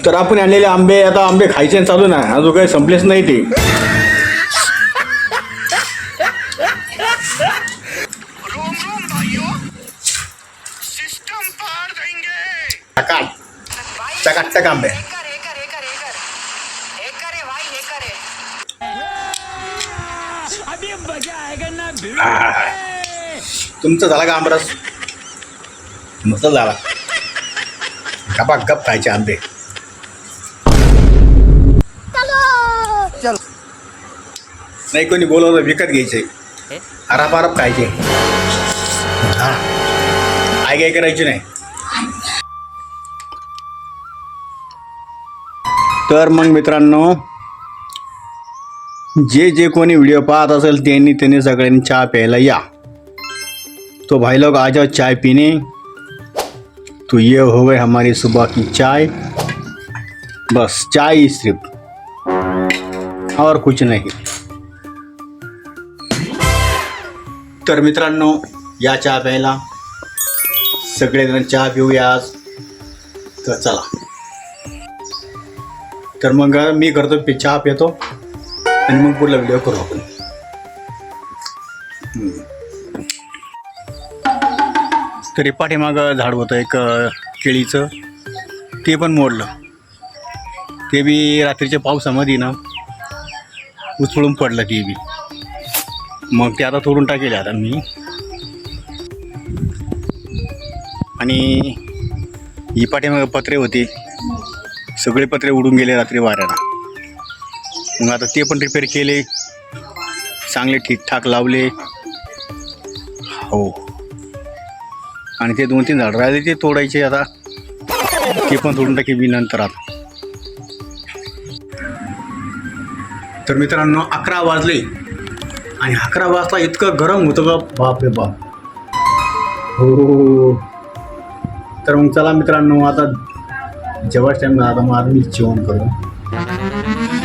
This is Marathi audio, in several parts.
तर आपण आणलेले आंबे आता आंबे खायचे चालू ना, अजून काही संपलेच नाही ते. चकाटक आंबे. तुमचं झाला का आंबरस? मस्त झाला. गपा गप खायचे आंबे. नाही कोणी बोलवलं विकत घ्यायचे, आराप आराप खायचे. हा आई काय करायची नाही. तर मग मित्रांनो, जे जे कोणी व्हिडिओ पाहत असेल त्यांनी सगळ्यांनी चहा प्यायला या. तो भाई लोग आ जाओ चाय पीने. तो ये हो गई हमारी सुबह की चाय. बस चाय ही सिर्फ, और कुछ नहीं. तर मित्रांनो, या चहा प्यायला. सगळेजण चहा पिऊया आज. तर चला. तर मग मी करतो चहा पितो आणि मग पुढला व्हिडिओ करू आपण. तरी पाठीमागं झाड होतं एक केळीचं, ते पण मोडलं. ते बी रात्रीच्या पावसामध्ये ना उचलून पडलं ते बी. मग ते आता तोडून टाकेल आता मी. आणि ही पाठीमागं पत्रे होते, सगळे पत्रे उडून गेले रात्री वाऱ्याला. मग आता ते पण रिपेअर केले, चांगले ठीकठाक लावले. हो. आणि ते 2-3 झाड राहिले ते तोडायचे आता, ते पण तोडून टाके मी नंतर आता. तर मित्रांनो 11 वाजले आणि 11 वाजता इतकं गरम होतं का बाप रे बाप. हो. तर मग चला मित्रांनो, आता जेवायच्या टाईम आता मग आम्ही जेवण करू.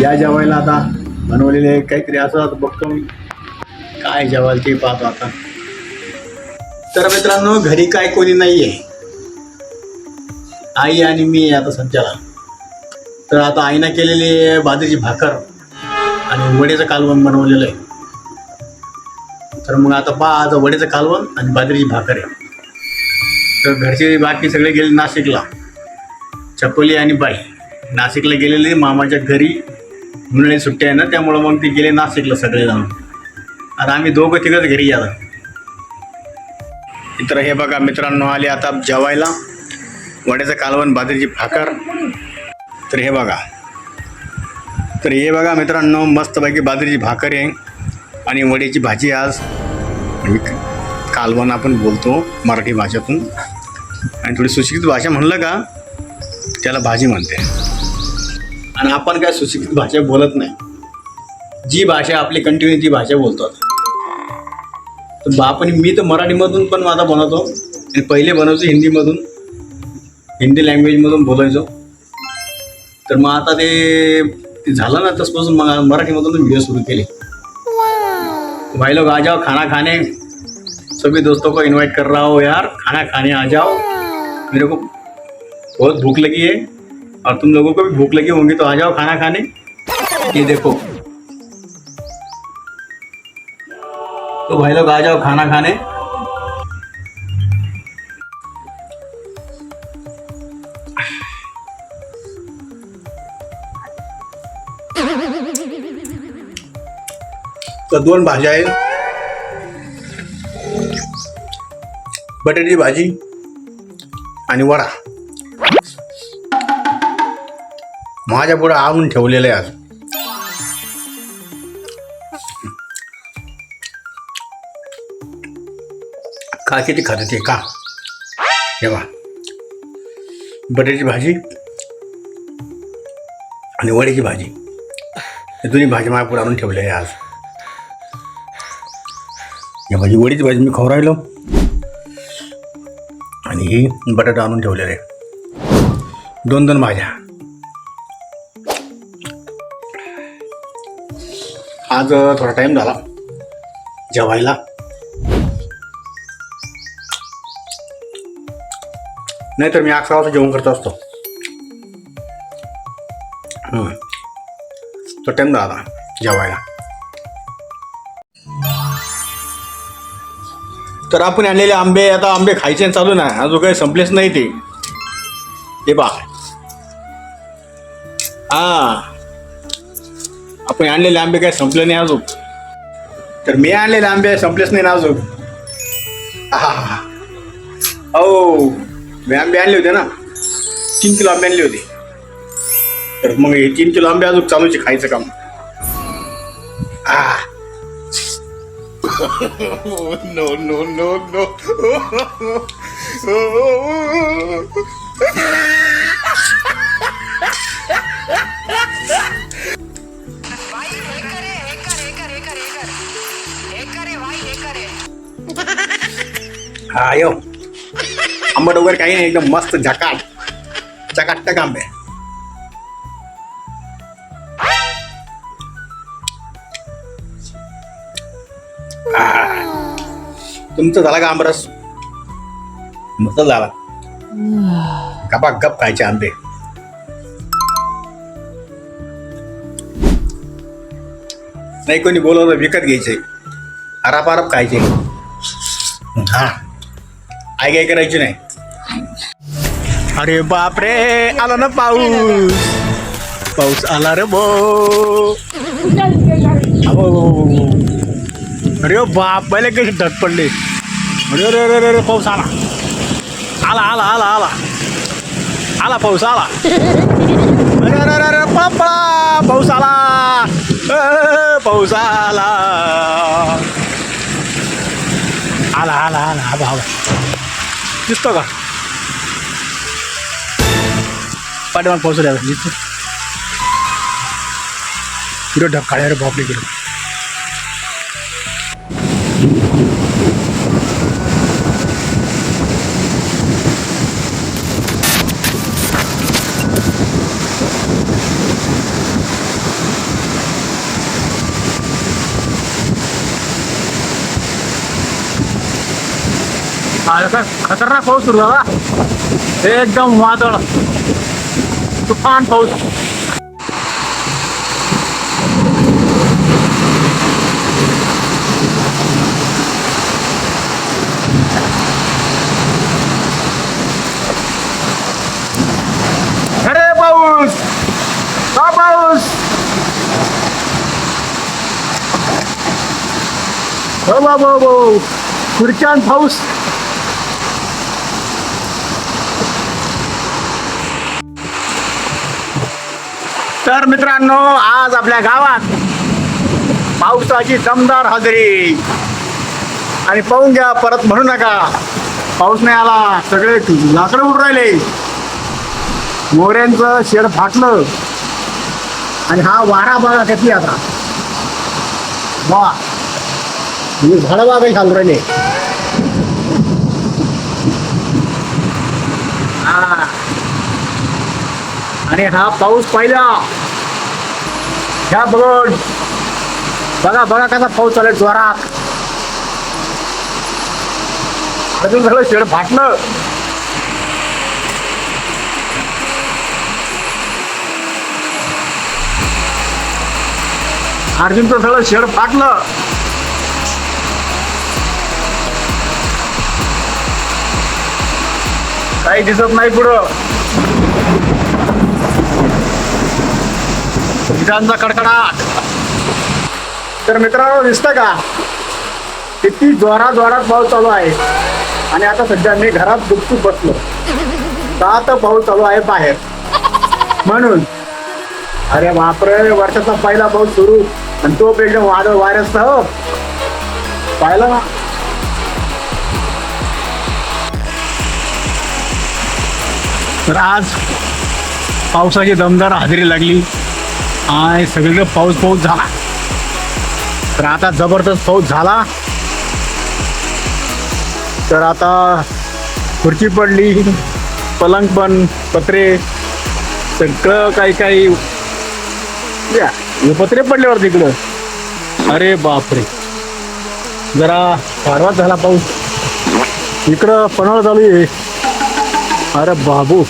या जेवायला आता बनवलेले काहीतरी असं आता बघतो मी काय जेवायला ते पाहतो आता. तर मित्रांनो, घरी काय कोणी नाही आहे, आई आणि मी आता सध्याला. तर आता आईनं केलेली बाजरीची भाकर आणि वड्याचं कालवण बनवलेलं आहे. तर मग आता आता वड्याचं कालवण आणि बाजरीची भाकर आहे. तर घरचे बाकी सगळे गेले नाशिकला. चपोली आणि बाई नाशिकला गेलेले मामाच्या घरी. उन्हाळी सुट्ट्या आहे ना, त्यामुळं मग ते गेले नाशिकला सगळे जाऊन. आता आम्ही दोघं तिघंच घरी गेला. तर हे बघा मित्रांनो, आले आता जेवायला. वड्याचं कालवण, बाजरीची भाकर. तर हे बघा मित्रांनो, मस्तपैकी बाजरीची भाकर आहे आणि वड्याची भाजी. आज कालवण आपण बोलतो मराठी भाषेतून, आणि थोडी सुशिक्षित भाषा म्हणलं का त्याला भाजी म्हणते. आणि आपण काय सुशिक्षित भाषा बोलत नाही. जी भाषा आपली कंटिन्यू ती भाषा बोलतो. तर आपण मी तर मराठीमधून पण आता बनवतो आणि पहिले बनवायचो हिंदीमधून, हिंदी लँग्वेजमधून बोलायचो. तर मग आता ते झालं ना, तसपासून मग मराठीमधून व्हिडिओ सुरू केले. भाई लोग आ जाओ खाना खाने. सभी दोस्तों को इनवाइट कर रहा हो यार, खाना खाने आ जाओ. मेरे को बहुत भूख लगी है और तुम लोगों को भी भूख लगी होंगी, तो आ जाओ खाना खाने. ये देखो, तो भाई लोग आ जाओ खाना खाने. तर 2 भाज्या आहेत, बटाट्याची भाजी आणि वडा. माझ्या पुढे आणून ठेवलेलं आहे आज. का किती खात ते का. हे बा, बटाट्याची भाजी आणि वड्याची भाजी, हे दोन्ही भाजी माझ्या पुढे आणून ठेवले आहे आज. या भाजी, वडीची भाजी मी खाऊ राहिलो आणि ही बटाटा आणून ठेवलेले आहे. 2 भाज्या. आज थोडा टाईम झाला जेवायला. नाहीतर मी 11 वाजता जेवण करत असतो. तो टाइम झाला जेवायला. तर आपण आणलेले आंबे, आता आंबे खायचे चालू ना, अजून काही संपलेच नाही ते. हे बा, हा आपण आणलेले आंबे काही संपले नाही अजून. तर मी आणलेले आंबे संपलेच नाही ना अजून. हो, मी आंबे आणले होते ना, 3 किलो आंबे आणले होते. तर मग हे 3 किलो आंबे अजून चालूचे खायचं काम. No no no no. हा यो, आंबट वगैरे काही नाही, एकदम मस्त झकाटक आंबे. तुमचं झाला का आंबरस? मस्त झाला. गपा गप खायचे आंबे. नाही कोणी बोलवलं विकत घ्यायचे, आराप खायचे. हा, आई काय करायची नाही. अरे बापरे, आला ना पाऊस आला रे बो. अरे बाप, पहिले कशी ढग पडले. अरे रे रे रे, पाऊस आला पाऊस आला. अरे अरे अरे पापा, पाऊस आला. आला बाबा, दिसतो का पाठीमाग पाऊस आला दिसतो. पुढे ढकाळ्या रे बापरे गेलो. खतरनाक पाऊस सुरू झाला, एकदम वादळ, तुफान पाऊस. अरे पाऊस, हा पाऊस, हो बाबा खुर्च्यान पाऊस. तर मित्रांनो, आज आपल्या गावात पावसाची दमदार हजेरी. आणि पाहून घ्या, परत म्हणू नका पाऊस नाही आला, सगळे लाकडं उडून राहिले. मोऱ्यांचं शेड फाटलं आणि हा वारा बघा किती आता. वा, झाडं बघा काही खालून राहिले. हा, आणि हा पाऊस पहिला. ह्या बघा कसा पाऊस चालेल जोरात. अजून सगळं शेड फाटलं. अर्जुनचं सगळं शेड फाटलं. काही दिसत नाही पुढं. विजांचा कडकडाट. तर मित्रांनो, दिसतं का किती जोरात पाऊस चालू आहे. आणि आता सध्या मी घरात गुपचूप बसलो, का तर पाऊस चालू आहे बाहेर म्हणून. अरे बापरे, वर्षाचा पहिला पाऊस सुरू आणि तो एकदम वादळ वाऱ्याचा. हो, पाहिलं ना. तर आज पावसाची दमदार हजेरी लागली आणि सगळीकडे पाऊस झाला. तर आता जबरदस्त पाऊस झाला. तर आता खुर्ची पडली, पलंग पण, पत्रे सगळं काही पत्रे पडल्यावर तिकडं. अरे बापरे, जरा वाढवाच झाला पाऊस. इकडं पन्हाळा चालू आहे. अरे बाबू,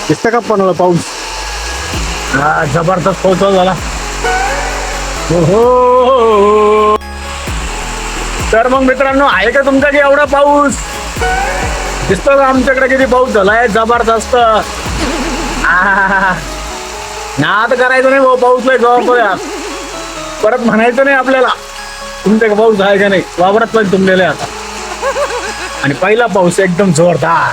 दिसतं का पन्हाळा पाऊस. हा जबरदस्त पाऊस चालू झाला. हो. तर मग मित्रांनो, आहे का तुमच्याकडे एवढा पाऊस? दिसतो का आमच्याकडे किती पाऊस झालाय जबरदस्त. नाद करायचं नाही भाऊ, पाऊस लय जोरात. परत म्हणायचं नाही आपल्याला तुमच्याकडे पाऊस आहे का नाही. वावरात पण तुंबलेले आता. आणि पहिला पाऊस एकदम जोरदार.